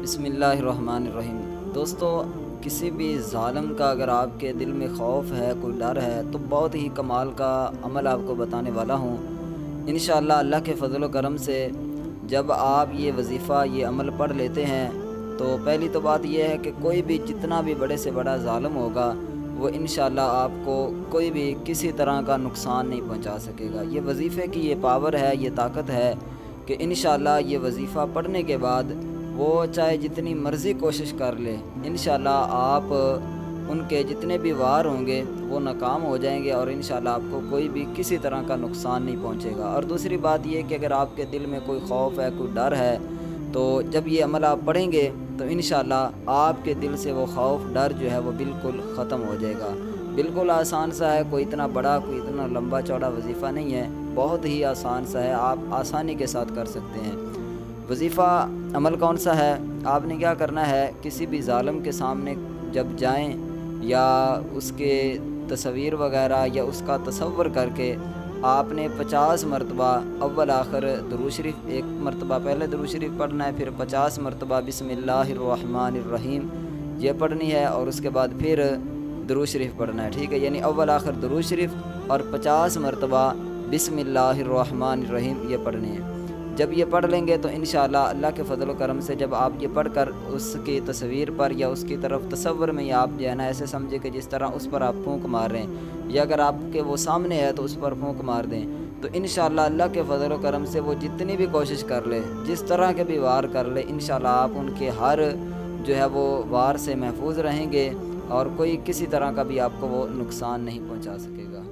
بسم اللہ الرحمن الرحیم۔ دوستو، کسی بھی ظالم کا اگر آپ کے دل میں خوف ہے، کوئی ڈر ہے، تو بہت ہی کمال کا عمل آپ کو بتانے والا ہوں۔ انشاءاللہ اللہ کے فضل و کرم سے جب آپ یہ وظیفہ، یہ عمل پڑھ لیتے ہیں تو پہلی تو بات یہ ہے کہ کوئی بھی جتنا بھی بڑے سے بڑا ظالم ہوگا وہ انشاءاللہ آپ کو کوئی بھی کسی طرح کا نقصان نہیں پہنچا سکے گا۔ یہ وظیفے کی یہ پاور ہے، یہ طاقت ہے کہ انشاءاللہ یہ وظیفہ پڑھنے کے بعد وہ چاہے جتنی مرضی کوشش کر لے، انشاءاللہ آپ ان کے جتنے بھی وار ہوں گے وہ ناکام ہو جائیں گے اور انشاءاللہ آپ کو کوئی بھی کسی طرح کا نقصان نہیں پہنچے گا۔ اور دوسری بات یہ کہ اگر آپ کے دل میں کوئی خوف ہے، کوئی ڈر ہے، تو جب یہ عمل آپ پڑھیں گے تو انشاءاللہ آپ کے دل سے وہ خوف، ڈر جو ہے وہ بالکل ختم ہو جائے گا۔ بالکل آسان سا ہے، کوئی اتنا بڑا، کوئی اتنا لمبا چوڑا وظیفہ نہیں ہے، بہت ہی آسان سا ہے، آپ آسانی کے ساتھ کر سکتے ہیں۔ وظیفہ عمل کون سا ہے؟ آپ نے کیا کرنا ہے، کسی بھی ظالم کے سامنے جب جائیں یا اس کے تصویر وغیرہ یا اس کا تصور کر کے آپ نے 50 مرتبہ اول آخر درود شریف، ایک مرتبہ پہلے درود شریف پڑھنا ہے، پھر 50 مرتبہ بسم اللہ الرحمن الرحیم یہ پڑھنی ہے، اور اس کے بعد پھر درود شریف پڑھنا ہے، ٹھیک ہے؟ یعنی اول آخر درود شریف اور 50 مرتبہ بسم اللہ الرحمن الرحیم یہ پڑھنی ہے۔ جب یہ پڑھ لیں گے تو انشاءاللہ اللہ کے فضل و کرم سے جب آپ یہ پڑھ کر اس کی تصویر پر یا اس کی طرف تصور میں آپ جو ہے نا ایسے سمجھے کہ جس طرح اس پر آپ پھونک مار رہے ہیں، یا اگر آپ کے وہ سامنے ہے تو اس پر پھونک مار دیں، تو انشاءاللہ اللہ کے فضل و کرم سے وہ جتنی بھی کوشش کر لے، جس طرح کے بھی وار کر لے، انشاءاللہ آپ ان کے ہر جو ہے وہ وار سے محفوظ رہیں گے اور کوئی کسی طرح کا بھی آپ کو وہ نقصان نہیں پہنچا سکے گا۔